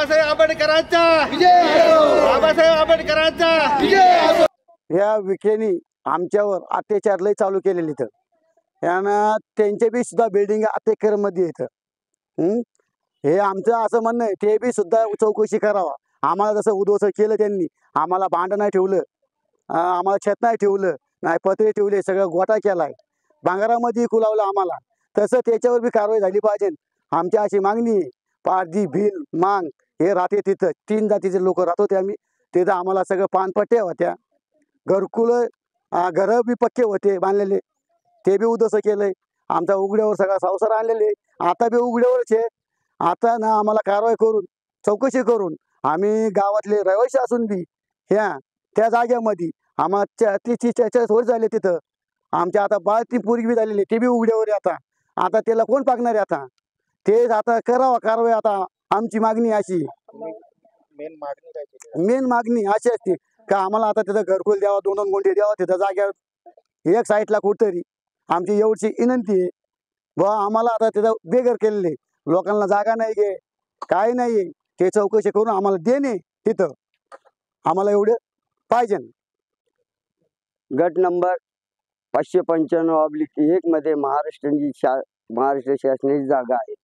बाबासाहेब आंबेडकरांचा बाबासाहेब आंबेडकरांचा ह्या विखेनी आमच्यावर अत्याचार लय चालू केलेले इथं. यानं त्यांचे बी सुद्धा बिल्डिंग अत्याचार मध्ये येतं. हे आमचं असं म्हणणं आहे, ते बी सुद्धा चौकशी करावा. आम्हाला जसं उद्ध्वस्त केलं त्यांनी, आम्हाला भांडं नाही ठेवलं, आम्हाला छत नाही ठेवलं, नाही पत्रे ठेवले, सगळं गोटा केलाय, भांगारामध्ये कुलावलं आम्हाला. तसं त्याच्यावर बी कारवाई झाली पाहिजे. आमची अशी मागणी आहे. पारधी भील मांग हे राहते तिथं, 3 जातीचे लोक राहत होते आम्ही तिथं. आम्हाला सगळं पानपट्ट्या होत्या, घरकुलं घरं बी पक्के होते बांधलेले, ते बी उद्ध्वस्त केलंय. आमचा उघड्यावर सगळा संसार आणलेले, आता बी उघड्यावरच आहे. आता ना आम्हाला कारवाई करून चौकशी करून, आम्ही गावातले रहिवासी असून बी त्या जागेमध्ये आम्हाला तिची चर्चा थोडी झाली तिथं. आमच्या आता बाळ ती पोरगी बी झालेली, ते बी उघड्यावर आहे. आता त्याला कोण पागणार आहे? आता ते आता करावा कारवाई. आता आमची मागणी अशी, मेन मागणी अशी असते का आम्हाला आता तिथं घरकुल द्यावा, 2-2 गुंठे द्यावा तिथं जाग्यावर, एक साईडला कुठतरी. आमची एवढी विनंती आहे बुवा. आम्हाला आता तिथं बेघर केलेले लोकांना जागा नाही गे, काय नाही, ते चौकशी करून आम्हाला देणे तिथं, आम्हाला एवढं पाहिजे. गट नंबर 595/1 मध्ये महाराष्ट्र शासनाची जागा आहे.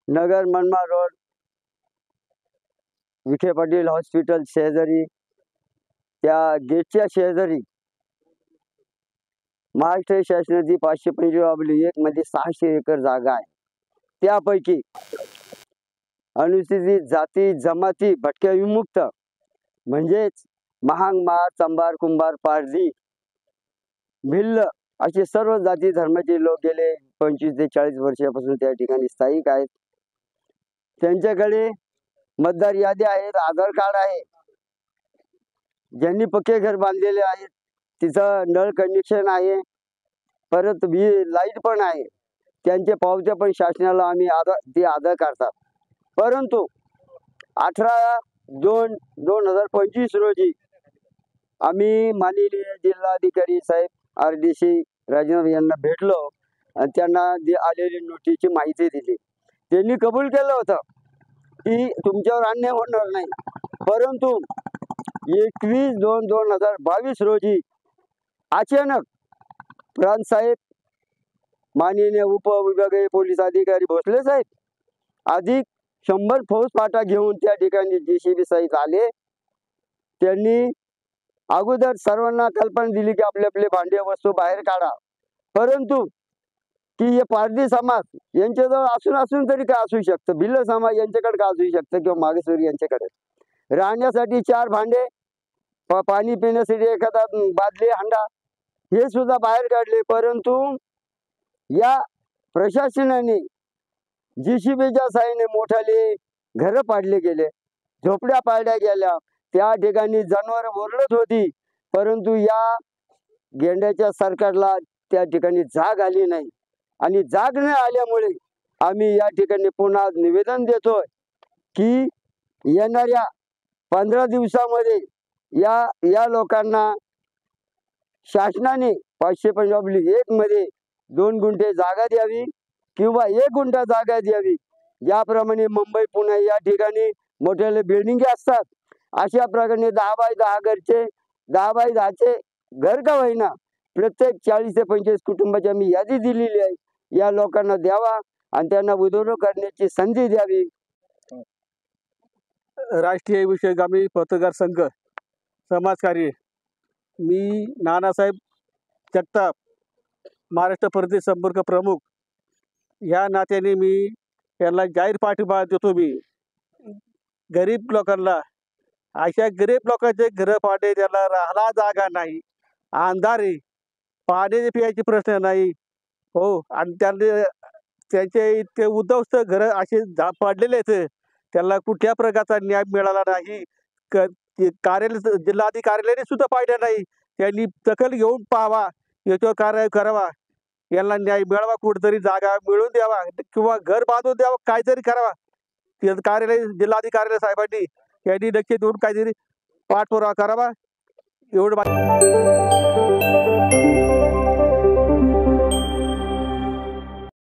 नगर मनमाड रोड, विखे पाटील हॉस्पिटल शेजारी, त्या गेटच्या शेजारी महाराष्ट्र शासनाची 525/1 मध्ये 600 एकर जागा आहे. त्यापैकी अनुसूचित जाती जमाती भटक्या विमुक्त म्हणजेच महांग, माळ, चंबार, कुंभार, पारधी, भिल्ल असे सर्व जाती धर्माचे लोक गेले 25 ते 40 वर्षापासून त्या ठिकाणी स्थायिक आहेत. त्यांच्याकडे मतदार यादी आहेत, आधार कार्ड आहे, ज्यांनी पक्के घर बांधलेले आहेत, तिथं नळ कनेक्शन आहे, परत लाईट पण आहे, त्यांचे पावत्या पण शासनाला आम्ही ते आधार करतात. परंतु 18/2/2025 रोजी आम्ही माननीय जिल्हाधिकारी साहेब RDC राजेंद्र यांना भेटलो आणि त्यांना आलेली नोटीसची माहिती दिली. त्यांनी कबूल केलं होतं की तुमच्यावर अन्याय होणार नाही. परंतु 21/2/2022 रोजी अचानक प्रांत साहेब, माननीय उपविभागीय पोलीस अधिकारी भोसले साहेब अधिक 100 फौजफाटा घेऊन त्या ठिकाणी JCB सहित आले. त्यांनी अगोदर सर्वांना कल्पना दिली की आपले आपले भांडे वस्तू बाहेर काढा, परंतु की हे पारधी समाज यांच्याजवळ असून तरी काय असू शकतं, भिल्ल समाज यांच्याकडे काय असू शकतं, किंवा मागासवर्गीय यांच्याकडे राहण्यासाठी 4 भांडे, पाणी पिण्यासाठी एखादा बादली, हांडा, हे सुद्धा बाहेर काढले. परंतु या प्रशासनाने JCBच्या साहाय्याने मोठाले घरं पाडले गेले, झोपड्या पाडल्या गेल्या, त्या ठिकाणी जनावर ओरडत होती. परंतु या गेंड्याच्या सरकारला त्या ठिकाणी जाग आली नाही, आणि जाग न आल्यामुळे आम्ही या ठिकाणी पुन्हा निवेदन देतोय की येणाऱ्या 15 दिवसामध्ये या लोकांना शासनाने 525/1 मध्ये 2 गुंठे जागा द्यावी किंवा 1 गुंठा जागा द्यावी. ज्याप्रमाणे मुंबई पुणे या ठिकाणी मोठे बिल्डिंग असतात, अशा प्रकारे 10x10 घरचे 10x10चे घर का होईना प्रत्येक 40 ते 25 कुटुंबाची आम्ही यादी दिलेली आहे. या लोकांना द्यावा आणि त्यांना उद्ध्वस्त करण्याची संधी द्यावी. राष्ट्रीय विषयगामी पत्रकार संघ समाजकार्य, मी नानासाहेब जगताप, महाराष्ट्र प्रदेश संपर्क प्रमुख या नात्याने मी याला जाहीर पाठिंबा देतो. मी गरीब लोकांना, अशा गरीब लोकांचे घरं पाडे, त्याला राहायला जागा नाही, अंधारी, पाण्याचे पियाचे प्रश्न नाही हो, आणि त्यांचे इतके उद्ध्वस्त घरं असे पाडलेले आहेत, त्याला कुठल्या प्रकारचा न्याय मिळाला नाही. कार्यालय, जिल्हाधिकारी कार्यालयाने सुद्धा पाहिलं नाही. त्यांनी दखल घेऊन पाहावा, याच्यावर कारवाई करावा, यांना न्याय मिळावा, कुठेतरी जागा मिळवून द्यावा किंवा घर बांधून द्यावं, काहीतरी करावा. कार्यालय, जिल्हाधिकारी कार्यालय साहेबांनी यांनी नक्की देऊन काहीतरी पाठपुरावा करावा, एवढं.